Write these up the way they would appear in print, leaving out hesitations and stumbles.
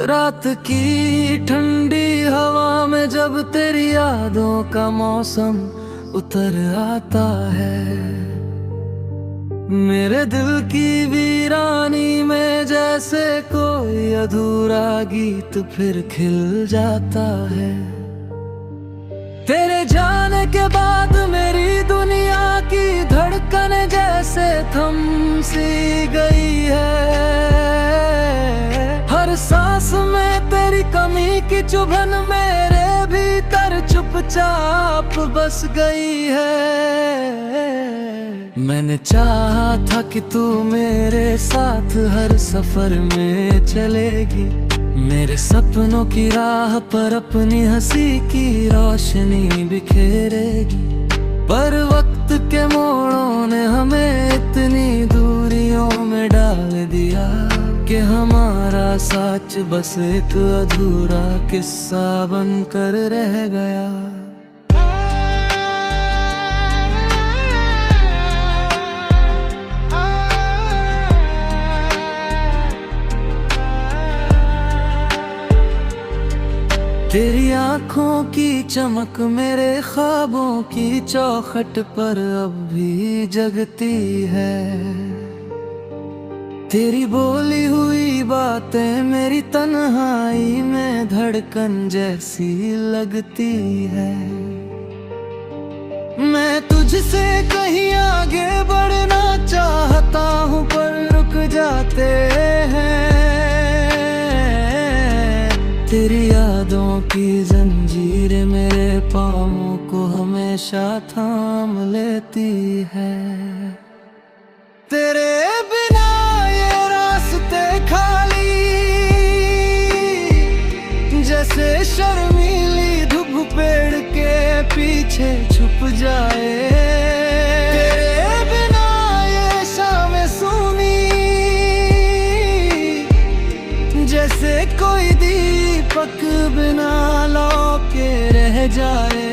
रात की ठंडी हवा में जब तेरी यादों का मौसम उतर आता है, मेरे दिल की वीरानी में जैसे कोई अधूरा गीत फिर खिल जाता है। तेरे जाने के बाद मेरी दुनिया की धड़कन जैसे थम सी गई है। हर सांस में तेरी कमी की चुभन मेरे भीतर चुपचाप बस गई है। मैंने चाहा था कि तू मेरे साथ हर सफर में चलेगी, मेरे सपनों की राह पर अपनी हंसी की रोशनी बिखेरेगी। पर वक्त के मोड़ों ने हमें इतनी दूरियों में डाल दिया कि हमारा सच बस एक अधूरा किस्सा बनकर रह गया। तेरी आँखों की चमक मेरे ख्वाबों की चौखट पर अब भी जगती है। तेरी बोली हुई बातें मेरी तन्हाई में धड़कन जैसी लगती है। मैं तुझसे कहीं आगे बढ़ना चाहता हूँ पर रुक जाते हैं। तेरी यादों की जंजीरें मेरे पाँवों को हमेशा थाम लेती है। तेरे बिना ये रास्ते खाली जैसे शर्मीली धूप पेड़ के पीछे छुप जाए। तेरे बिना ये शामें सूनी जैसे कोई दीपक बिना लौ के रह जाए।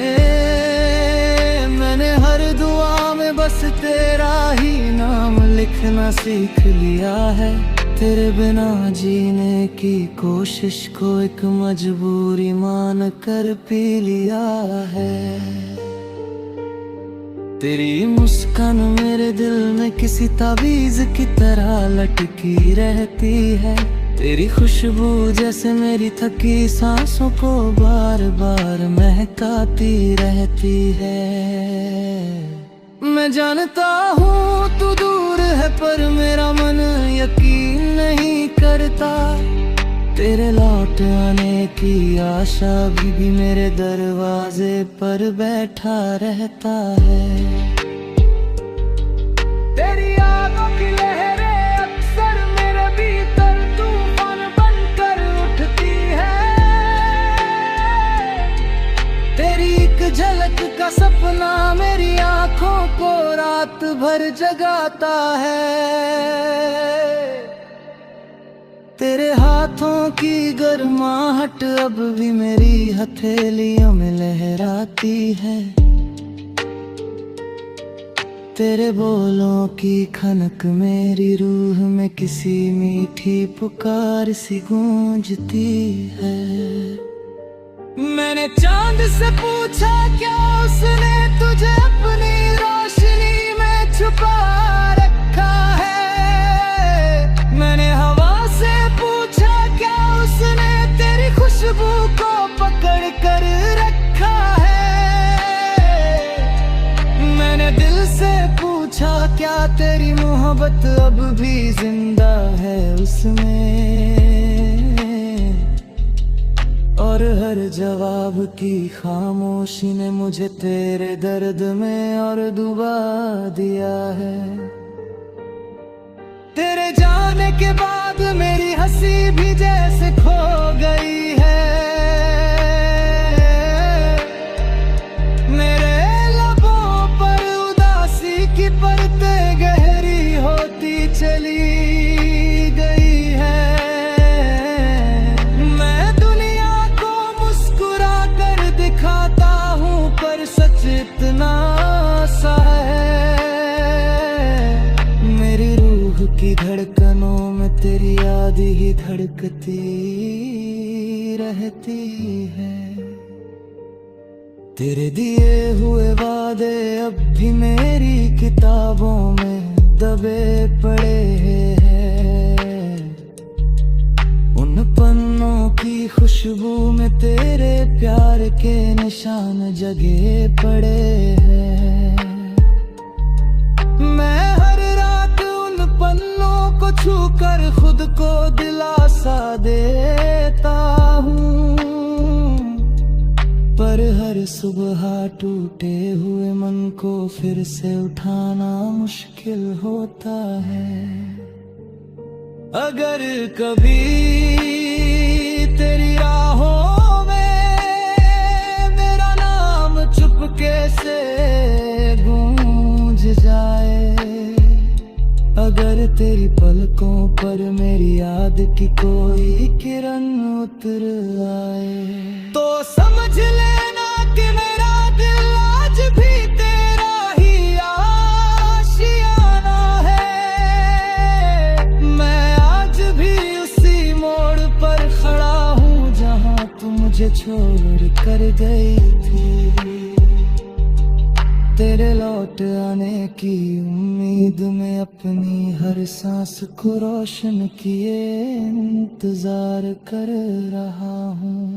मैंने हर दुआ में बस तेरा ही नाम लिखना सीख लिया है। तेरे बिना जीने की कोशिश को एक मजबूरी मान कर पी लिया है। तेरी मुस्कान मेरे दिल में किसी ताबीज की तरह लटकी रहती है। तेरी खुशबू जैसे मेरी थकी सांसों को बार बार महकाती रहती है। मैं जानता हूँ तू दूर है पर मेरा मन यकीन नहीं करता। तेरे लौट आने की आशा भी मेरे दरवाजे पर बैठा रहता है। तेरी यादों की लहरें अक्सर मेरे भीतर तूफान बनकर उठती है। तेरी एक झलक का सपना मेरी आंखों को रात भर जगाता है। तेरे हाथों की गर्माहट अब भी मेरी हथेलियों में लहराती है। तेरे बोलों की खनक मेरी रूह में किसी मीठी पुकार सी गूंजती है। मैंने चांद से पूछा क्या उसने तुझे अपनी रोशनी में छुपा रखा है। मैंने हवा से पूछा क्या उसने तेरी खुशबू को पकड़ कर रखा है। मैंने दिल से पूछा क्या तेरी मोहब्बत अब भी जिंदा है उसमें। और हर जवाब की खामोशी ने मुझे तेरे दर्द में और डुबा दिया है। तेरे जाने के बाद मेरी हंसी भी जैसे खो गई है। मेरे लबों पर उदासी की परतें गहरी होती चली गई है। मैं दुनिया को मुस्कुरा कर दिखाता हूँ पर सच इतना सा है। मेरी रूह की धड़कनों में तेरी याद ही धड़कती रहती है। तेरे दिए हुए वादे अब भी मेरी किताबों में दबे पड़े हैं। उन पन्नों की खुशबू में तेरे प्यार के निशान जगे पड़े हैं। मैं हर रात उन पन्नों को छूकर खुद को दिलासा देता हूँ, पर हर सुबह टूटे हुए मन को फिर से उठाना मुश्किल होता है। अगर कभी तेरी राहों में मेरा नाम चुपके से गूंज जाए, अगर तेरी पलकों पर मेरी याद की कोई किरण उतर आए, तो समझ लेना कि मेरा दिल आज भी तेरा ही आशियाना है। मैं आज भी उसी मोड़ पर खड़ा हूँ जहाँ तू मुझे छोड़ कर गई थी। तेरे लौट आने की उम्मीद में अपनी हर सांस को रोशन किए इंतजार कर रहा हूँ।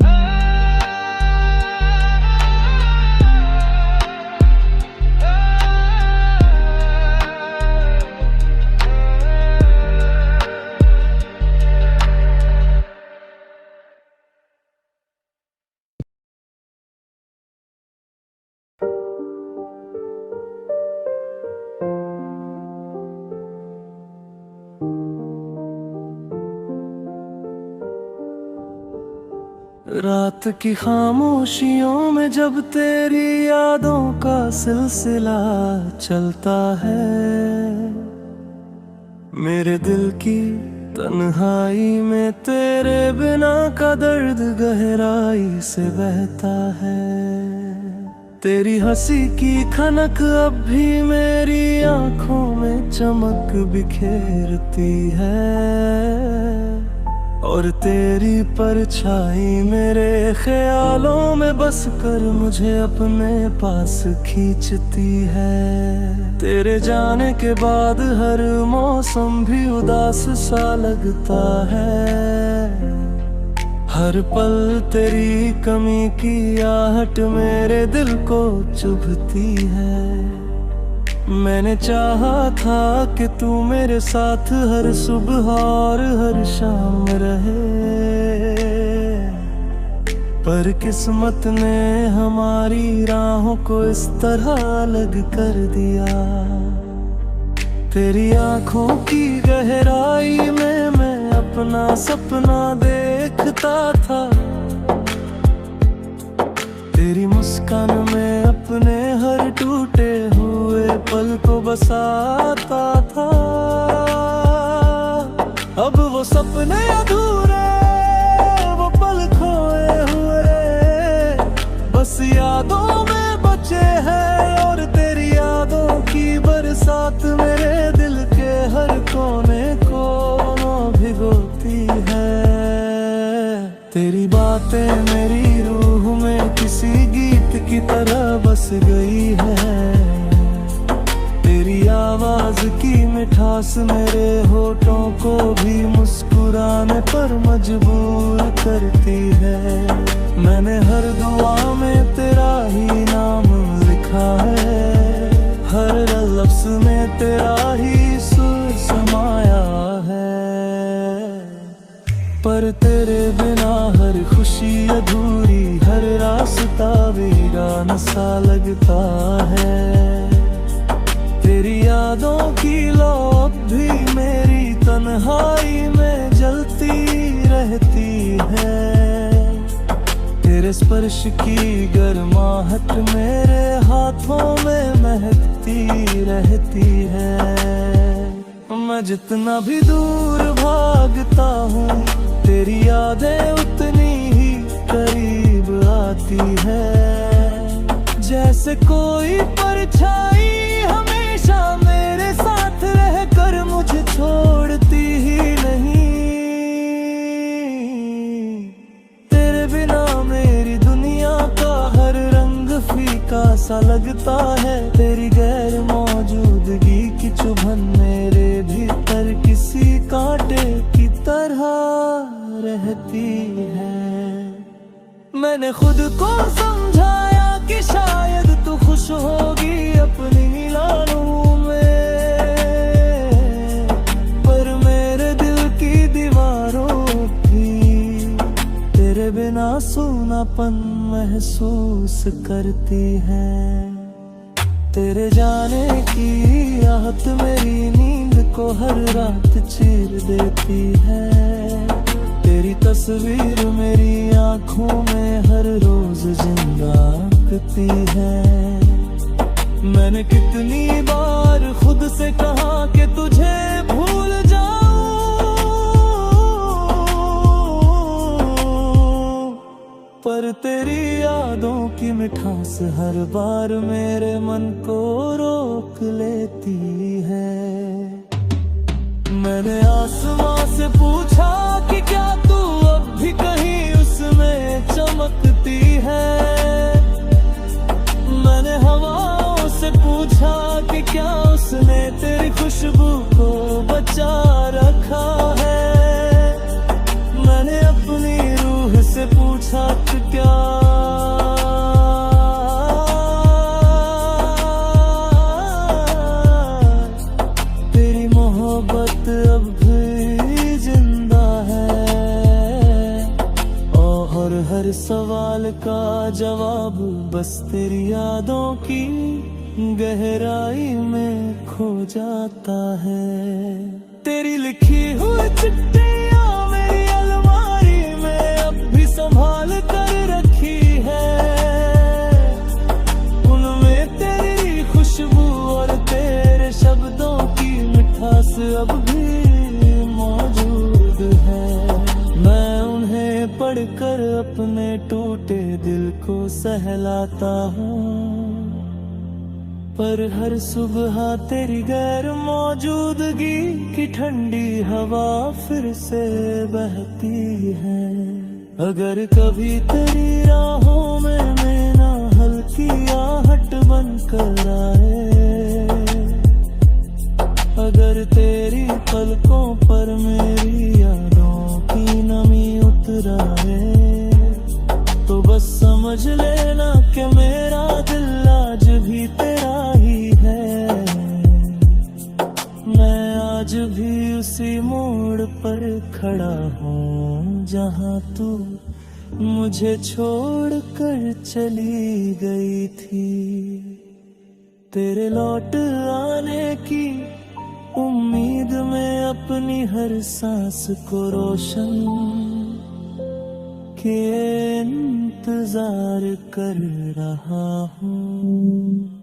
रात की खामोशियों में जब तेरी यादों का सिलसिला चलता है, मेरे दिल की तन्हाई में तेरे बिना का दर्द गहराई से बहता है। तेरी हंसी की खनक अब भी मेरी आंखों में चमक बिखेरती है, और तेरी परछाई मेरे ख्यालों में बस कर मुझे अपने पास खींचती है। तेरे जाने के बाद हर मौसम भी उदास सा लगता है, हर पल तेरी कमी की आहट मेरे दिल को चुभती है। मैंने चाहा था कि तू मेरे साथ हर सुबह और हर शाम रहे, पर किस्मत ने हमारी राहों को इस तरह अलग कर दिया। तेरी आंखों की गहराई में मैं अपना सपना देखता था, तेरी मुस्कान में अपने हर टूटे हुए पल को बसाता था। अब वो सपने अधूरे, वो पल खोए हुए बस यादों में बचे हैं, और तेरी यादों की बरसात मेरे दिल के हर कोने कोनों भिगोती है। तेरी बातें मेरी रूह में किसी गीत की तरह बस गई है, तेरी आवाज की मिठास मेरे होठों को भी मुस्कुराने पर मजबूर करती है। मैंने हर दुआ में तेरा ही नाम लिखा है, हर लफ्ज में तेरा ही सुर समाया है, पर तेरे बिना हर खुशी अधूरी, हर रास्ता वीरान सा लगता है। तेरी यादों की लौ अब भी मेरी तन्हाई में जलती रहती है, तेरे स्पर्श की गर्माहट मेरे हाथों में महकती रहती है। मैं जितना भी दूर भागता हूँ तेरी यादें उतनी ही करीब आती है, जैसे कोई परछाई हमेशा मेरे साथ रहकर मुझे छोड़ती ही नहीं सा लगता है तेरी गैर मौजूदगी की चुभन मेरे भीतर किसी कांटे की तरह रहती है। मैंने खुद को समझाया कि शायद तू खुश होगी अपनी लालों में, पर मेरे दिल की दीवारों भी तेरे बिना सूनापन महसूस करती है। तेरे जाने की आहट मेरी नींद को हर रात चीर देती है। तेरी तस्वीर मेरी आँखों में हर रोज जिंदा आंकती है। मैंने कितनी बार खुद से कहा कि तुझे भूल जाऊं, पर तेरी यादों की मिठास हर बार मेरे मन को रोक लेती है। मैंने आसमां से पूछा कि क्या तू अब भी कहीं उसमें चमकती है। मैंने हवाओं से पूछा कि क्या उसने तेरी खुशबू को बचा रखा है। मैंने अपनी रूह से पूछा कि क्या तेरी मोहब्बत अब भी जिंदा है। और हर सवाल का जवाब बस तेरी यादों की गहराई में खो जाता है। तेरी लिखी हुई चिट्ठियां मेरी अलमारी में अब भी संभाल कर रखी है। उनमें तेरी खुशबू और तेरे शब्दों की मिठास अब भी मौजूद है। मैं उन्हें पढ़कर अपने टूटे दिल को सहलाता हूँ, पर हर सुबह तेरी गैर मौजूदगी की ठंडी हवा फिर से बहती है। अगर कभी तेरी राहों में मैं ना हल्की आहट बनकर आए, अगर तेरी पलकों पर मेरी यादों की नमी उतर आए, तो बस समझ लेना कि मेरा दिल आज भी तेरा ही है। मैं आज भी उसी मोड़ पर खड़ा हूँ जहाँ तू मुझे छोड़ कर चली गई थी। तेरे लौट आने की उम्मीद में अपनी हर सांस को रोशन के इंतजार कर रहा हूँ।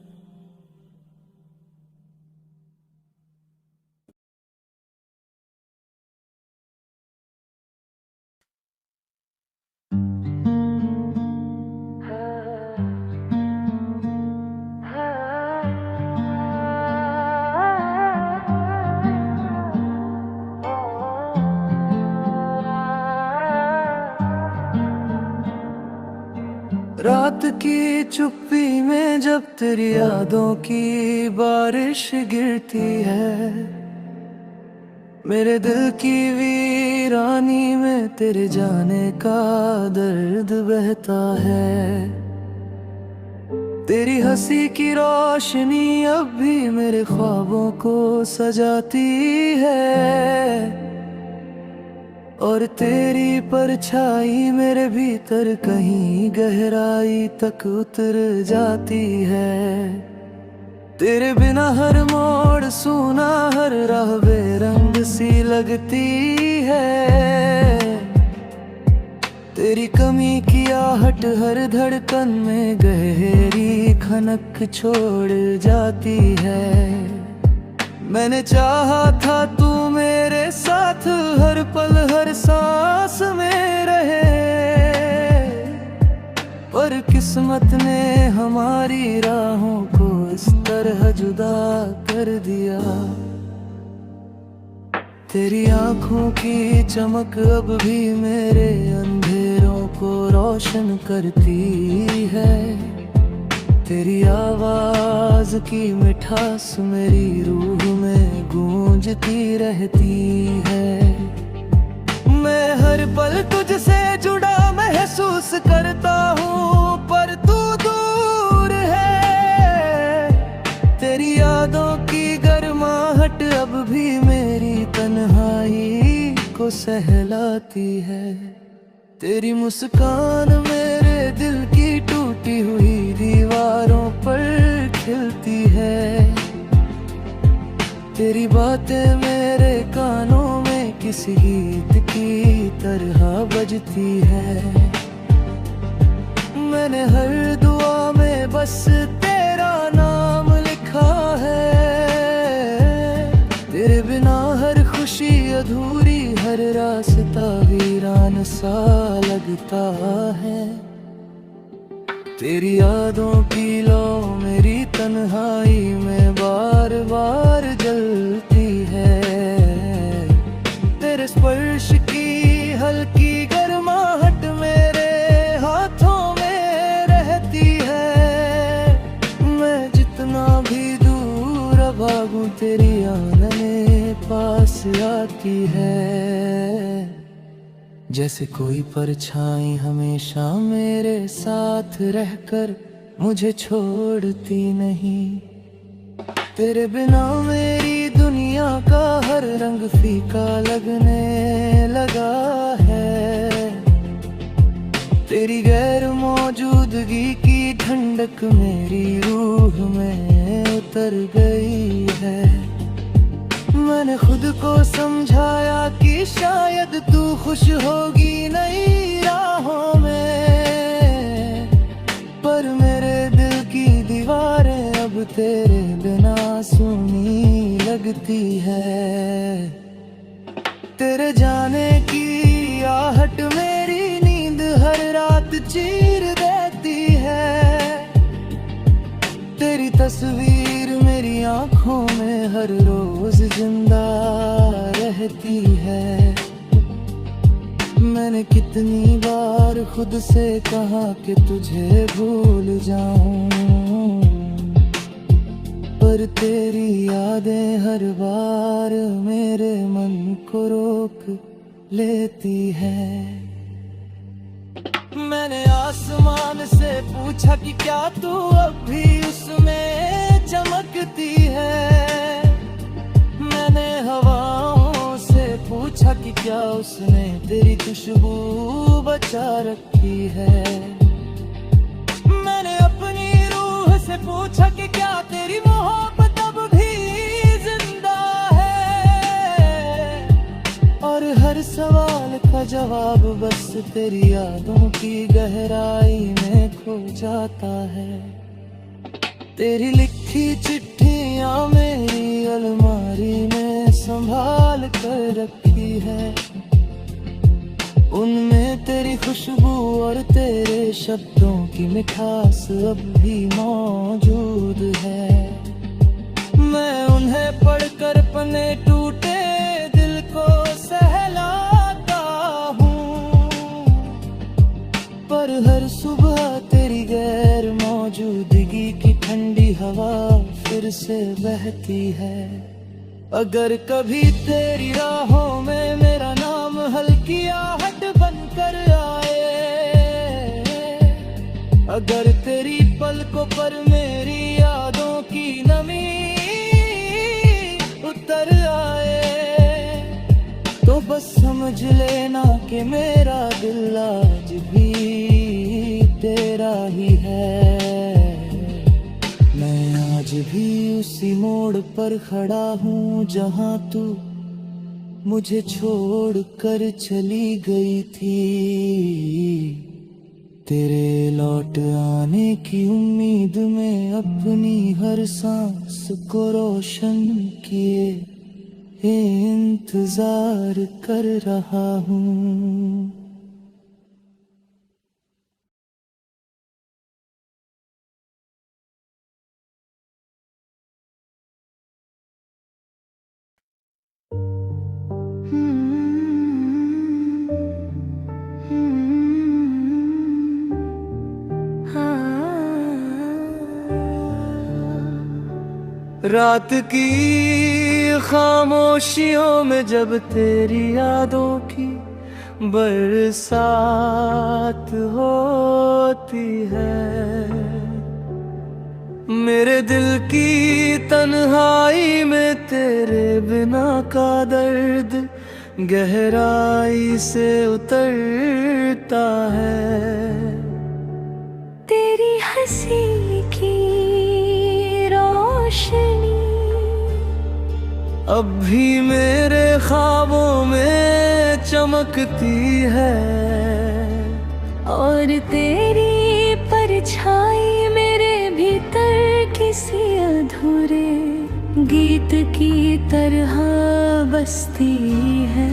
रात की चुप्पी में जब तेरी यादों की बारिश गिरती है, मेरे दिल की वीरानी में तेरे जाने का दर्द बहता है। तेरी हंसी की रोशनी अब भी मेरे ख्वाबों को सजाती है, और तेरी परछाई मेरे भीतर कहीं गहराई तक उतर जाती है। तेरे बिना हर मोड़ सूना, हर राह बेरंग सी लगती है। तेरी कमी की आहट हर धड़कन में गहरी खनक छोड़ जाती है। मैंने चाहा था तू मेरे साथ हर पल हर सांस में रहे, पर किस्मत ने हमारी राहों को इस तरह जुदा कर दिया। तेरी आँखों की चमक अब भी मेरे अंधेरों को रोशन करती है, तेरी आवाज की मिठास मेरी रूह में गूंजती रहती है। मैं हर पल तुझसे जुड़ा महसूस करता हूँ, पर तू दूर है। तेरी यादों की गर्माहट अब भी मेरी तन्हाई को सहलाती है। तेरी मुस्कान मेरे दिल की टूटी हुई दीवारों पर खिलती है। तेरी बातें मेरे कानों में किसी गीत की तरह बजती है। मैंने हर दुआ में बस तेरा नाम लिखा है। तेरे बिना हर खुशी अधूरी, हर रास्ता वीरान सा लगता है। तेरी यादों की लौ मेरी तन्हाई में बार बार जलती है। तेरे स्पर्श की हल्की गर्माहट मेरे हाथों में रहती है। मैं जितना भी दूर भागूं तेरी आंगने पास आती है। जैसे कोई परछाई हमेशा मेरे साथ रहकर मुझे छोड़ती नहीं। तेरे बिना मेरी दुनिया का हर रंग फीका लगने लगा है। तेरी गैर मौजूदगी की ठंडक मेरी रूह में उतर गई है। मैंने खुद को समझाया कि शायद तू खुश होगी नई राहों में, पर मेरे दिल की दीवारें अब तेरे बिना सुनी लगती है। तेरे जाने की आहट मेरी नींद हर रात चीर देती है। तेरी तस्वीर मेरी आंखों में हर रोज जिंदा रहती है। मैंने कितनी बार खुद से कहा कि तुझे भूल जाऊं, पर तेरी यादें हर बार मेरे मन को रोक लेती है। मैंने आसमान से पूछा कि क्या तू अब भी उसमें चमकती है। मैंने हवाओं से पूछा कि क्या उसने तेरी खुशबू बचा रखी है। मैंने अपनी रूह से पूछा कि क्या तेरी मोहब्बत अब भी जिंदा है। और हर सवाल का जवाब बस तेरी यादों की गहराई में खो जाता है। तेरी लिखी चिट्ठियां मेरी अलमारी में संभाल कर रखी है। उनमें तेरी खुशबू और तेरे शब्दों की मिठास अब भी मौजूद है। मैं उन्हें पढ़कर पन्ने टूटे दिल को सहलाता हूँ, पर हर सुबह तेरी गैर मौजूदगी की ठंडी हवा फिर से बहती है। अगर कभी तेरी राहों में मेरा नाम हल्की आहट बनकर आए, अगर तेरी पलकों पर मेरी यादों की नमी उतर आए, तो बस समझ लेना कि मेरा दिल आज भी तेरा ही है। मैं आज भी उसी मोड़ पर खड़ा हूँ जहाँ तू मुझे छोड़ कर चली गई थी। तेरे लौट आने की उम्मीद में अपनी हर सांस को रोशन किए इंतजार कर रहा हूँ। रात की खामोशियों में जब तेरी यादों की बरसात होती है, मेरे दिल की तन्हाई में तेरे बिना का दर्द गहराई से उतरता है। तेरी हंसी की रोशनी अब भी मेरे ख्वाबों में चमकती है, और तेरी परछाई मेरे भीतर किसी अधूरे गीत की तरह बसती है।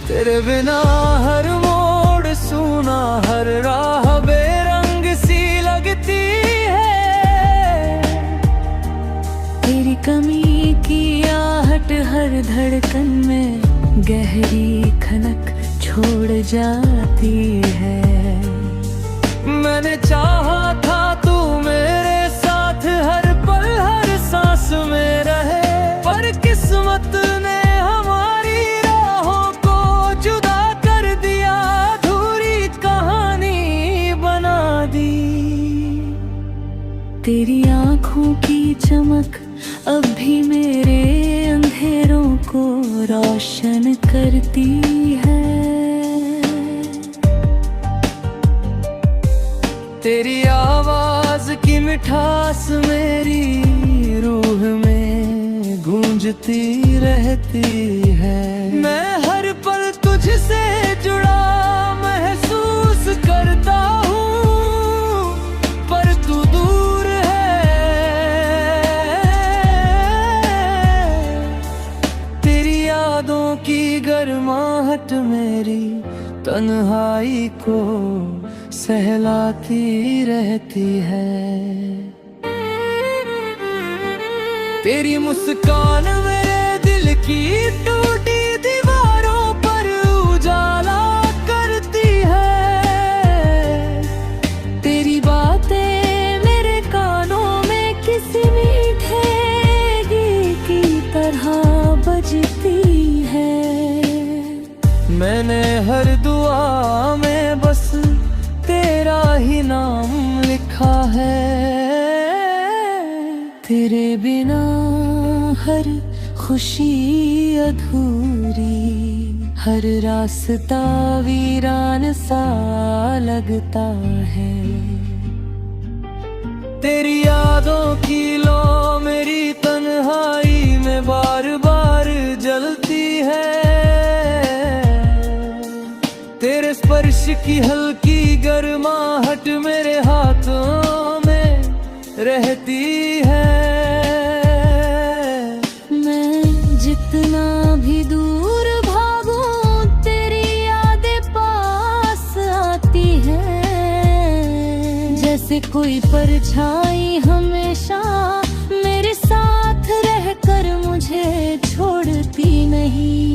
तेरे बिना हर मोड़ सूना, हर राह बेरंग सी लगती है। तेरी कमी की आहट हर धड़कन में गहरी खनक छोड़ जाती है। मैंने चाहा था तू मेरे साथ हर पल हर सांस में रहे, पर किस्मत ने हमारी राहों को जुदा कर दिया, अधूरी कहानी बना दी। तेरी आँखों की चमक अब भी मेरे अंधेरों को रोशन करती है। तेरी आवाज की मिठास मेरी रूह में गूंजती रहती है। मैं हर पल तुझसे जुड़ा महसूस करता हूँ, पर तू दूर है। तेरी यादों की गर्माहट मेरी तन्हाई को सहलाती रहती है। तेरी मुस्कान मेरे दिल की टूटी दीवारों पर उजाला करती है। तेरी बातें मेरे कानों में किसी मीठे गीत की तरह बजती है। मैंने हर दुआ में बस तेरा ही नाम लिखा है। तेरे बिना हर खुशी अधूरी, हर रास्ता वीरान सा लगता है। तेरी यादों की लो मेरी तन्हाई में बार बार जलती है। तेरे स्पर्श की हल्की गर्माहट मेरे हाथों में रहती है। मैं जितना भी दूर भागूं तेरी यादें पास आती हैं। जैसे कोई परछाई हमेशा मेरे साथ रहकर मुझे छोड़ती नहीं।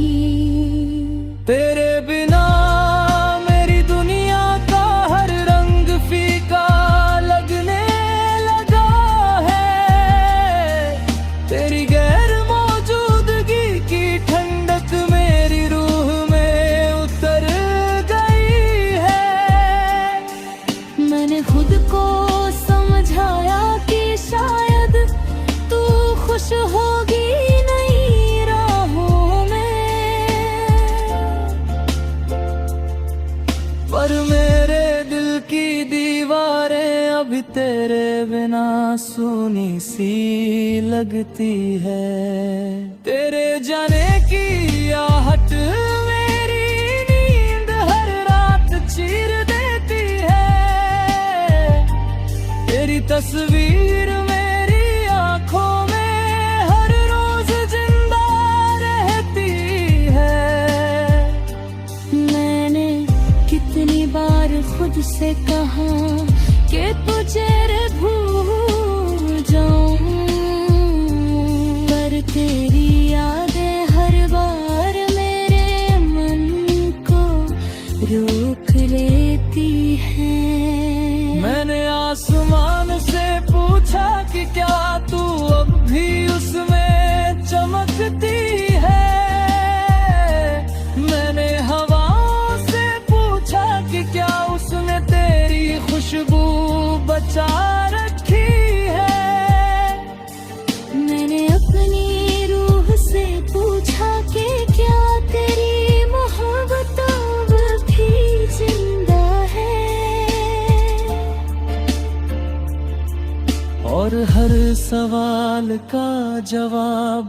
तेरे बिना मेरी दुनिया का हर रंग फीका लगने लगा है। तेरी गैर मौजूदगी की ठंडक मेरी रूह में उतर गई है। मैंने खुद को समझाया कि शायद तू खुश होगी नहीं राहों में, पर मेरे दिल की दीवारें अभी तेरे बिना सूनी सी लगती है। तेरे जाने की आहट मेरी नींद हर रात चीर देती है। तेरी तस्वीर मेरी आंखों में हर रोज जिंदा रहती है। मैंने कितनी बार खुद से कहा कि तुझे भूल जाऊं, पर तेरी यादें हर बार मेरे मन को रोक लेती हैं। मैंने आसमान से पूछा कि क्या तू अब भी उसमें चमकती है। मैंने हवाओं से पूछा कि क्या उसने तेरी खुशबू बचा रखी है। मैंने अपनी रूह से पूछा कि क्या तेरी मोहब्बत अब भी जिंदा है। और हर सवाल का जवाब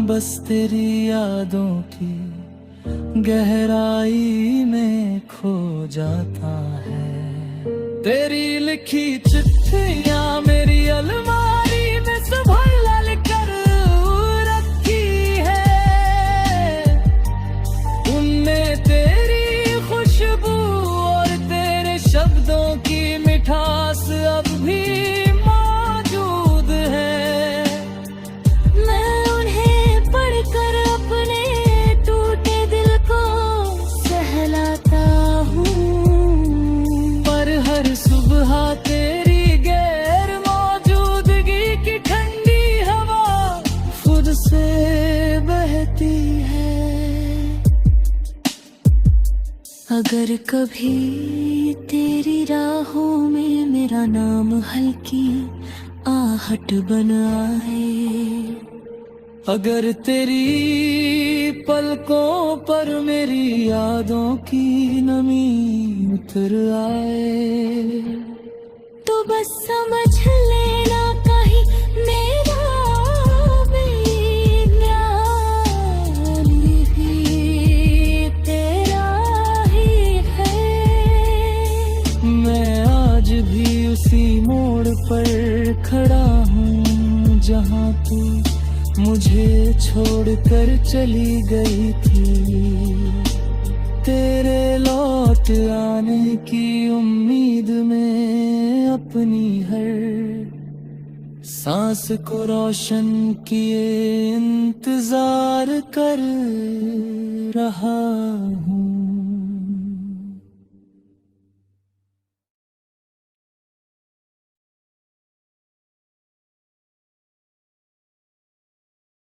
बस तेरी यादों की गहराई में खो जाता है। तेरी लिखी चिट्ठियां मेरी अलमारी में संभाल कर रखी है। उनमें तेरी खुशबू और तेरे शब्दों की मिठास अब भी तेरी गैर मौजूदगी की ठंडी हवा खुद से बहती है। अगर कभी तेरी राहों में मेरा नाम हल्की आहट बन आए, अगर तेरी पलकों पर मेरी यादों की नमी उतर आए, तो बस समझ लेना कहीं मेरा भी तेरा ही है। मैं आज भी उसी मोड़ पर खड़ा हूँ जहाँ तू मुझे छोड़कर चली गई थी। तेरे लौट आने की उम्मीद में अपनी हर सांस को रोशन किए इंतजार कर रहा हूँ।